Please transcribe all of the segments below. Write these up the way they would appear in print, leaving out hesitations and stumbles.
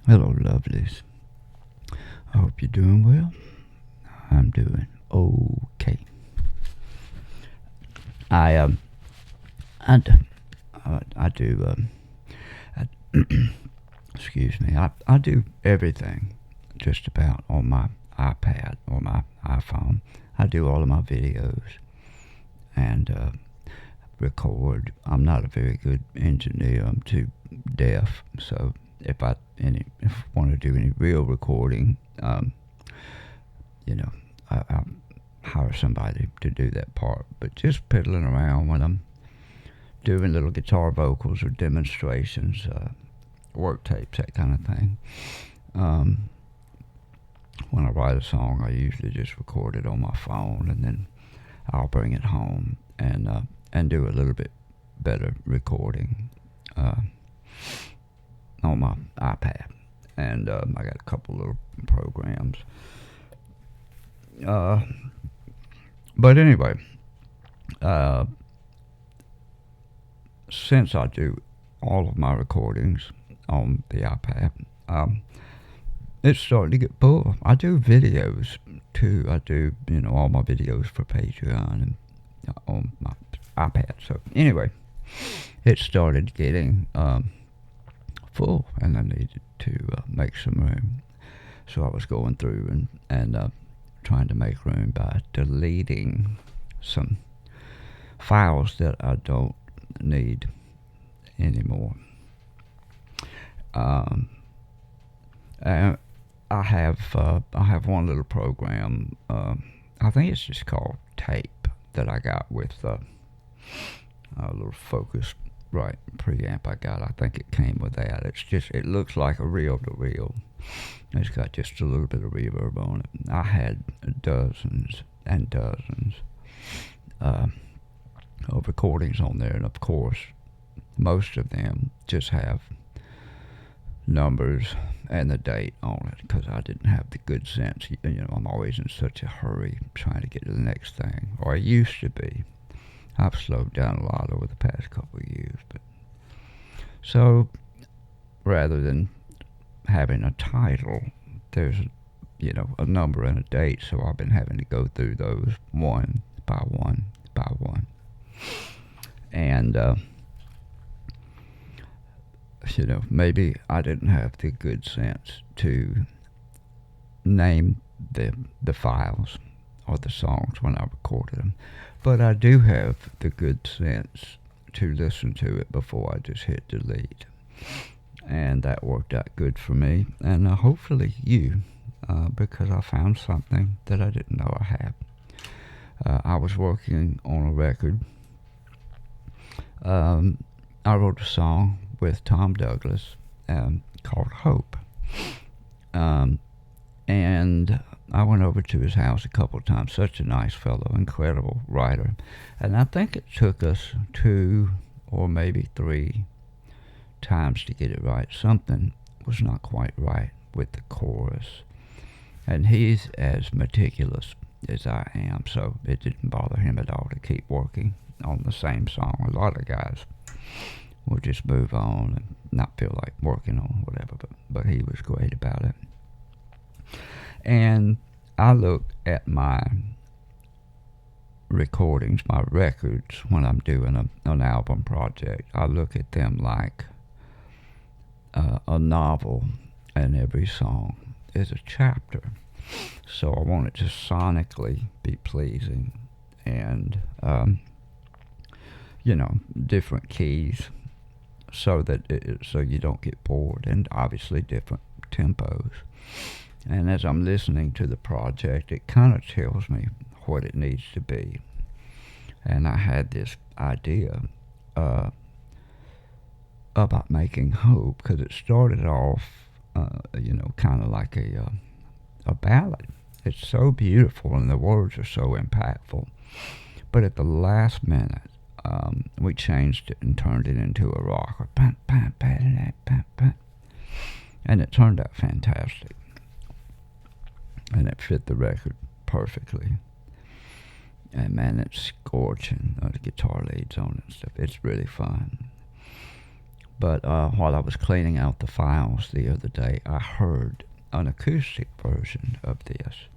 Hello, lovelies. I hope you're doing well. I'm doing okay. I I d- I do I, excuse me. I do everything just about on my iPad or my iPhone. I do all of my videos and record. I'm not a very good engineer. I'm too deaf. So if I want to do any real recording, you know, I hire somebody to do that part. But just piddling around when I'm doing little guitar vocals or demonstrations, work tapes, that kind of thing. Um, when I write a song, I usually just record it on my phone, and then I'll bring it home and do a little bit better recording uh, on my iPad. And I got a couple little programs. Uh, but anyway, uh, since I do all of my recordings on the iPad, um, it's starting to get full. I do videos too. I do, all my videos for Patreon and on my iPad. So anyway, it started getting full, and I needed to make some room. So I was going through and trying to make room by deleting some files that I don't need anymore. Um, and I have one little program. I think it's just called Tape that I got with a little Focus right preamp I got. I think it came with that. It looks like a reel to reel. It's got just a little bit of reverb on it. I had dozens and dozens uh, of recordings on there, and of course, most of them just have numbers and the date on it because I didn't have the good sense. I'm always in such a hurry trying to get to the next thing, or I used to be. I've slowed down a lot over the past couple of years, but so rather than having a title, there's a number and a date. So I've been having to go through those one by one by one, and maybe I didn't have the good sense to name the files or the songs when I recorded them, but I do have the good sense to listen to it before I just hit delete, and that worked out good for me, and hopefully you, because I found something that I didn't know I had. I was working on a record. I wrote a song with Tom Douglas called Hope. And I went over to his house a couple of times. Such a nice fellow, incredible writer. And I think it took us 2 or maybe 3 times to get it right. Something was not quite right with the chorus. And he's as meticulous as I am, so it didn't bother him at all to keep working on the same song. A lot of guys will just move on and not feel like working on whatever, but he was great about it. And I look at my recordings, my records, when I'm doing an album project. I look at them like a novel, and every song is a chapter. So I want it to sonically be pleasing, and different keys, so so you don't get bored, and obviously different tempos. And as I'm listening to the project, it kind of tells me what it needs to be. And I had this idea about making Hope, because it started off, kind of like a ballad. It's so beautiful and the words are so impactful. But at the last minute, we changed it and turned it into a rock. And it turned out fantastic. And it fit the record perfectly. And man, it's scorching. The guitar leads on it and stuff. It's really fun. But while I was cleaning out the files the other day, I heard an acoustic version of this.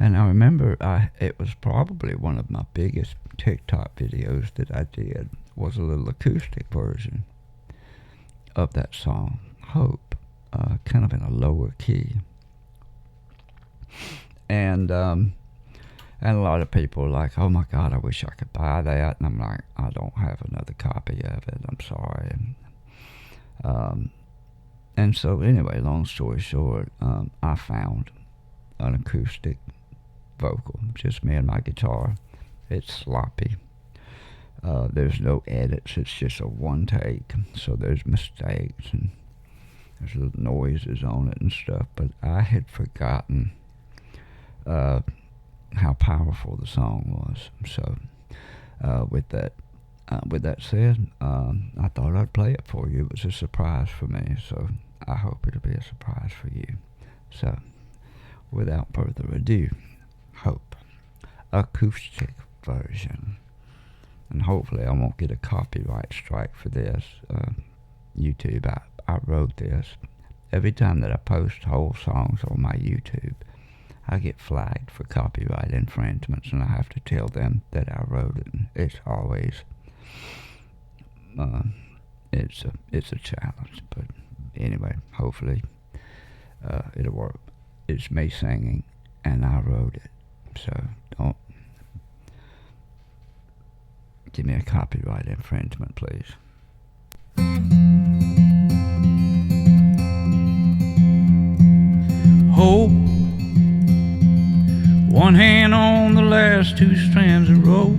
And I remember it was probably one of my biggest TikTok videos that I did, was a little acoustic version of that song, Hope, kind of in a lower key. And a lot of people were like, oh my God, I wish I could buy that. And I'm like, I don't have another copy of it. I'm sorry. And so anyway, long story short, I found an acoustic vocal, just me and my guitar. It's sloppy. There's no edits. It's just a one take. So there's mistakes and there's little noises on it and stuff. But I had forgotten how powerful the song was. So with that said, I thought I'd play it for you. It was a surprise for me, so I hope it'll be a surprise for you. So, without further ado, Hope, acoustic version. And hopefully I won't get a copyright strike for this. YouTube, I wrote this. Every time that I post whole songs on my YouTube, I get flagged for copyright infringements, and I have to tell them that I wrote it. And it's always it's a challenge, but anyway, hopefully it'll work. It's me singing, and I wrote it, so don't give me a copyright infringement, please. Hope, one hand on the last two strands of rope,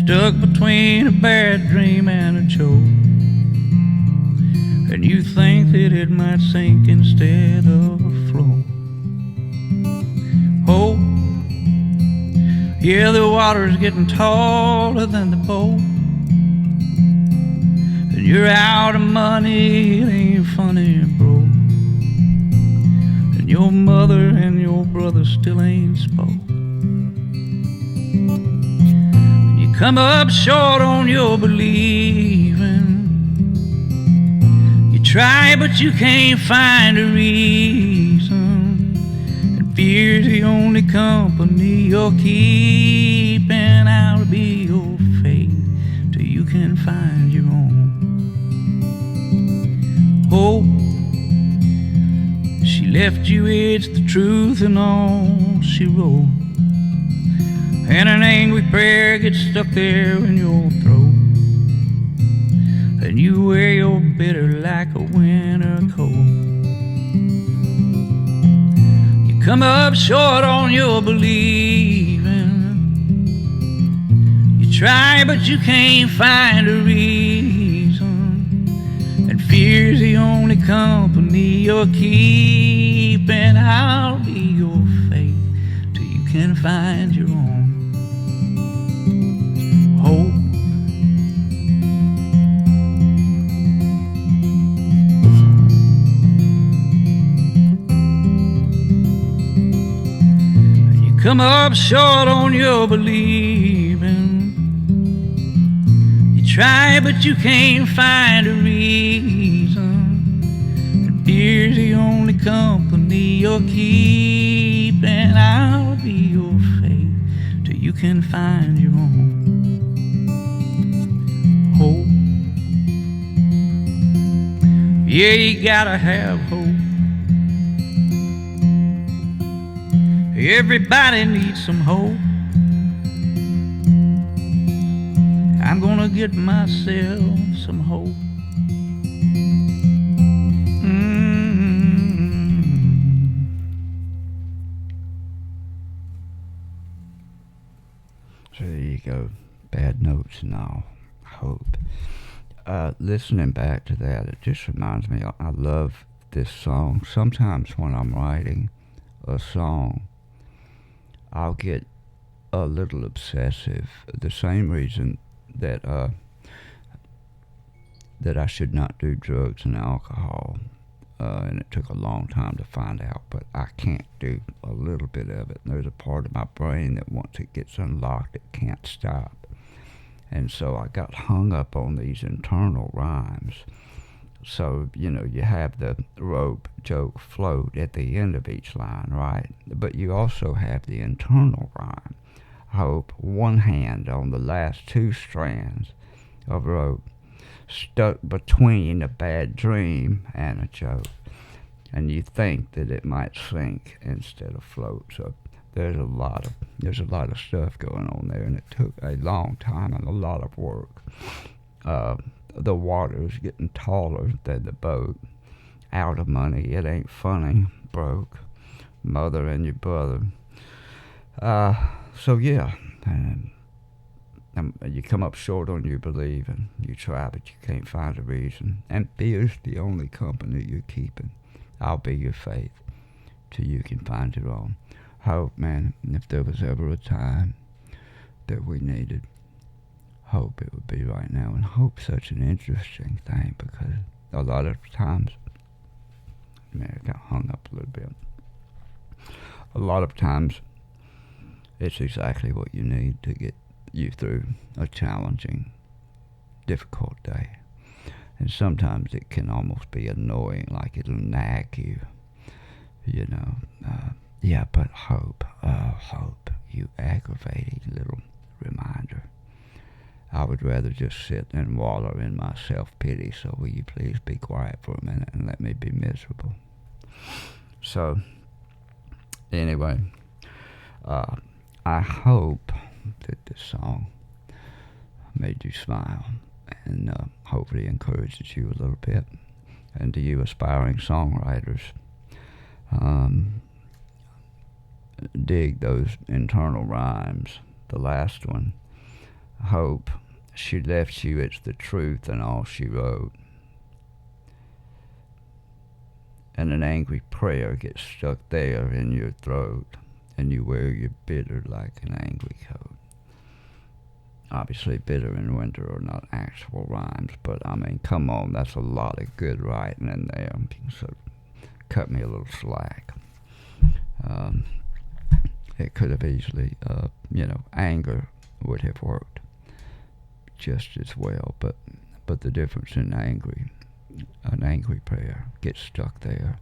stuck between a bad dream and a joke, and you think that it might sink instead of float. Hope, yeah, the water's getting taller than the boat, and you're out of money, it ain't funny, bro. And your mother and your brother still ain't spoke. You come up short on your believing. You try but you can't find a reason, and fear's the only company you're keeping. I'll be your fate till you can find your own. Hope, she left you, it's the truth and all she wrote, and an angry prayer gets stuck there in your throat, and you wear your bitter like a winter coat. You come up short on your believing. You try but you can't find a reason, and fear's the only company you're keeping. I'll be your fate till you can find your own. Hope, you come up short on your believing. You try but you can't find a reason, and fear's the only company you're keeping. I'll be your fate till you can find your own. Hope, yeah, you gotta have hope. Everybody needs some hope. I'm gonna get myself some hope. So there you go. Bad notes and all. Hope. Listening back to that, it just reminds me, I love this song. Sometimes when I'm writing a song, I'll get a little obsessive. The same reason that I should not do drugs and alcohol, and it took a long time to find out, but I can't do a little bit of it. There's a part of my brain that once it gets unlocked, it can't stop. And so I got hung up on these internal rhymes. So, you have the rope, joke, float at the end of each line, right? But you also have the internal rhyme. Hope, one hand on the last two strands of rope, stuck between a bad dream and a joke. And you think that it might sink instead of float. So there's a lot of stuff going on there, and it took a long time and a lot of work. The water is getting taller than the boat. Out of money, it ain't funny. Broke. Mother and your brother. So yeah, and you come up short on your believing. You try, but you can't find a reason. And fear's the only company you're keeping. I'll be your faith till you can find your own. Hope, man, if there was ever a time that we needed hope, it would be right now. And hope's such an interesting thing because a lot of times, man, I got hung up a little bit. A lot of times, it's exactly what you need to get you through a challenging, difficult day. And sometimes it can almost be annoying, like it'll nag you, yeah, but hope, you aggravating little reminder. I would rather just sit and wallow in my self-pity, so will you please be quiet for a minute and let me be miserable. So, anyway, I hope that this song made you smile and hopefully encourages you a little bit. And to you aspiring songwriters, dig those internal rhymes. The last one, hope, she left you, it's the truth and all she wrote. And an angry prayer gets stuck there in your throat, and you wear your bitter like an angry coat. Obviously, bitter and winter are not actual rhymes, but I mean, come on, that's a lot of good writing in there. So cut me a little slack. It could have easily, anger would have worked just as well, but the difference in an angry prayer gets stuck there.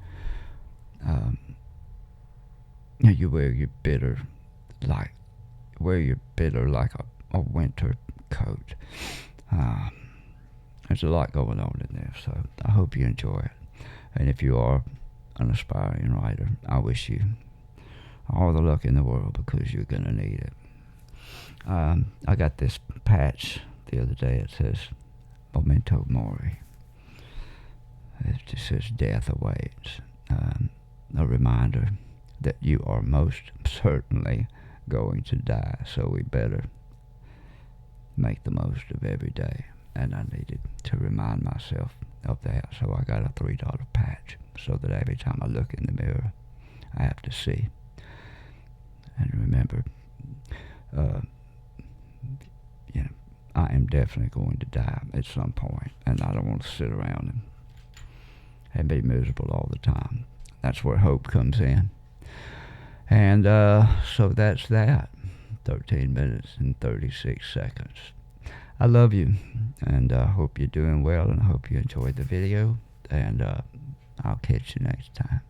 You wear your bitter like a winter coat. There's a lot going on in there, so I hope you enjoy it. And if you are an aspiring writer, I wish you all the luck in the world because you're gonna need it. I got this patch the other day. It says Memento Mori. It just says death awaits. A reminder that you are most certainly going to die, so we better make the most of every day. And I needed to remind myself of that, so I got a $3 patch so that every time I look in the mirror, I have to see and remember, I am definitely going to die at some point, and I don't want to sit around and be miserable all the time. That's where hope comes in. And so that's that. 13 minutes and 36 seconds. I love you, and I hope you're doing well, and I hope you enjoyed the video, and I'll catch you next time.